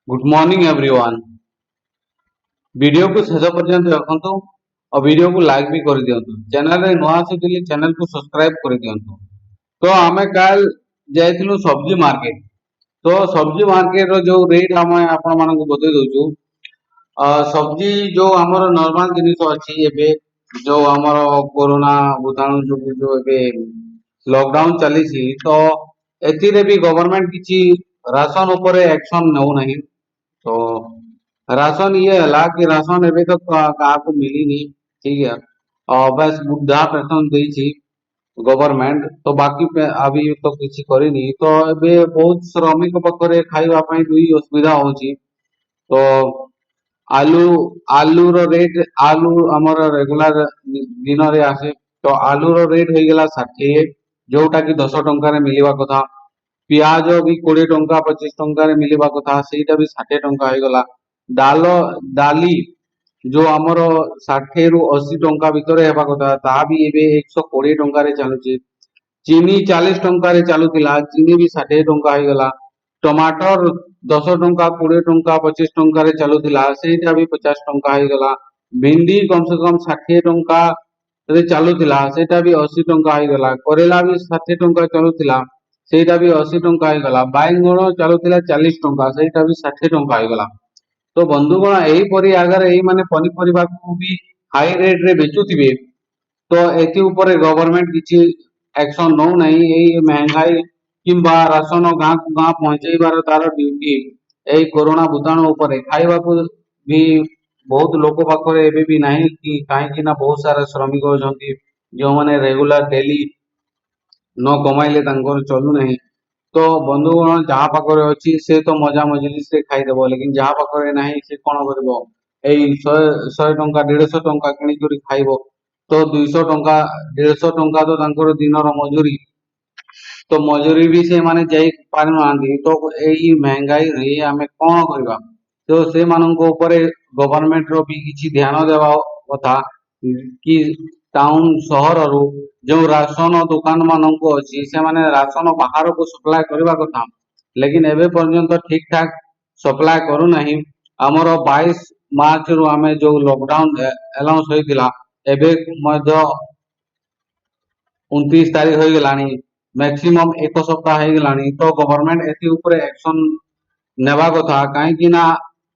Good morning everyone. Video को शेष पर्यंत देखंतु और वीडियो को लाइक भी कर दियंतु। चैनल रे नुआ आसीथिले चैनल को सब्सक्राइब कर दियंतु। तो आमे काल जाइथिलु सब्जी मार्केट। तो सब्जी मार्केट रो जो रेट आमे आपण मानन को बतै दउछु। सब्जी जो हमर नॉर्मल जिनिस अछि एबे जो हमर कोरोना भूताणु जो एबे लॉकडाउन चली छी तो एथिरे भी गवर्नमेंट किछि राशन ऊपर एक्शन नउ नहीं। तो राशन ये है कि राशन एबे तो को मिली नहीं। ठीक है। और बस वृद्धा पेंशन देछि गवर्नमेंट तो बाकी पे अभी तो किसी करनी तो एबे बहुत श्रमिक पकरे खाइबा पई दुई असुविधा होची। तो आलू आलू रो रेट आलू हमर रेगुलर दिन रे आसे तो आलू रो रेट हो गेला 60 जोटा कि 10 टंका रे मिलवा कथा। पियाज भी 20 टंका 25 टंका रे मिलवा कथा सेटा भी 60 टंका हो गला। डाल डाली जो हमर 60 रु 80 टंका भितर हेबा कथा ता भी एबे 120 टंका रे चलुची। चीनी 40 टंका रे चलुतिला चीनी भी 60 टंका हो गला। टमाटर 10 टंका 20 टंका 25 टंका रे चलुतिला सेटा भी 50 टंका हो गला। भिंडी कम से कम 60 टंका रे चलुतिला सेटा भी 80 टंका हो गला। करेला भी 60 टंका चलुतिला सेटा भी 80 टंका हो गला। बाइगण चलुतिला 40 टंका सेटा भी 60 टंका हो गला। तो बंधुगण एही परी अगर एही माने पनिपरिबा को भी हाई रेट रे बेचुथिबे तो एथि ऊपर गवर्नमेंट किछि एक्शन नौ नहीं। एही महंगाई किंबा राशन गाँ को गाँ पहुंचेबार तार ड्यूटी एही कोरोना भूताणु ऊपर खाइबा को भी बहुत लोक पाखरे एबे भी नहीं कि काहे कि ना बहुत सारा श्रमिक होजंती जो माने रेगुलर डेली न कमाइले तांकर चलु नहीं। तो बंधुगण जहाँ पाखरे अछि से तो मजा मजलिस से खाइदेव लेकिन जहाँ पाखरे नहीं से कौन करबो। एई 100 टंका 150 टंका किणी करी खाइबो तो 200 टंका 150 टंका तो तांकर दिनर मजूरी तो मजूरी भी से माने जाई पारु नांदी। तो एई महंगाई रे आमे कौन करबा। तो से माननको ऊपर गवर्नमेंट रो भी किछि ध्यान देवा कथा कि टाउन सहर रु जो राशन दुकान माननको अछि से माने राशन बाहर को सप्लाई करबा कथा लेकिन एबे पर्यंत ठीक ठाक सप्लाई करू नहीं। हमर 22 मार्च रु आमे जो लॉकडाउन अनाउंस होइतिला एबे मध्य 29 तारीख हो गलानी मैक्सिमम एक सप्ताह हो गलानी। तो गवर्नमेंट एथि ऊपर एक्शन नेबा कथा काहे कि ना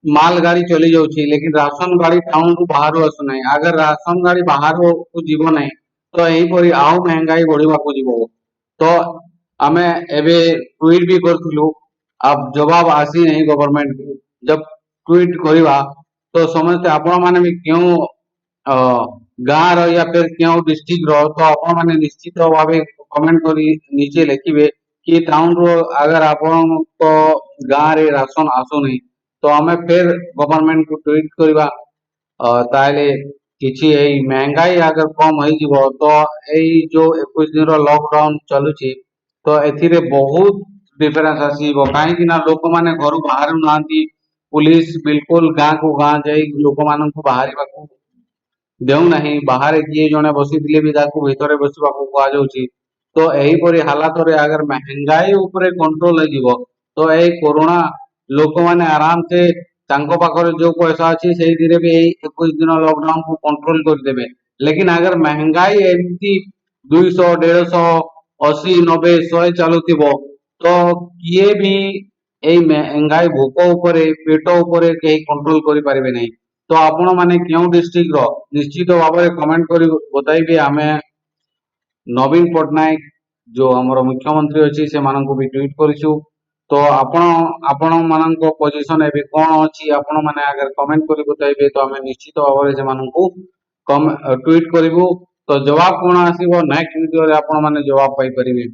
माल गाड़ी चली जाउछि लेकिन राशन गाड़ी टाउन को बाहर आसु नहीं। अगर राशन गाड़ी बाहर को जीवो नहीं तो एही परी आउ महंगाई बढ़िबा को जीवो। तो आमे एबे ट्वीट भी करथुलु अब जवाब आसी नहीं गवर्नमेंट को। जब ट्वीट करिबा तो समझते आपण माने भी क्यों गाँ रो या फिर क्यों डिस्ट्रिक्ट रो तो आपण माने निश्चित भावे कमेंट करी नीचे लिखिबे कि टाउन रो अगर आपण को गाँ रे राशन आसु नहीं तो हमें फिर गवर्नमेंट को ट्वीट करिबा ताले किछि एई महंगाई अगर कम होई जिवो तो एई जो 21 दिन रो लॉकडाउन चलुछि तो एथिरे बहुत डिफरेंस आसीबो काहे कि ना लोक माने घर बाहर नांती। पुलिस बिल्कुल गाँ को गाँ जाई लोक मानन को बाहरिबा को देउ नहीं। बाहर किए जणे बसिथिले भी ताको भितरे बसिबा को कुआ जाउछि। तो एही परी हालात रे अगर महंगाई ऊपर कंट्रोल हो जिवो तो एही कोरोना लोक माने आराम से तांको पाखरे जो पैसा अछि सेही धीरे भी एही 21 दिन लॉकडाउन को कंट्रोल कर देबे। लेकिन अगर महंगाई एमती 200 150 80 90 100 चलुथिबो तो किए भी एही महंगाई भोक ऊपर पेट ऊपर केही कंट्रोल करि पारिबे नहीं। तो आपण माने क्यों डिस्ट्रिक्ट रो निश्चित भाव कमेंट करी बताइबे। आमे नवीन पटनायक जो हमर मुख्यमंत्री अछि से माननको भी ट्वीट करिछु। तो आपण माननको पोजीशन एबे कोन अछि आपण माने अगर कमेंट करी बताइबे तो हमें निश्चित भाव से माननको कम ट्वीट करिवु। तो जवाब कोन आसीबो नेक्स्ट वीडियो रे आपण माने जवाब पाई परिबे।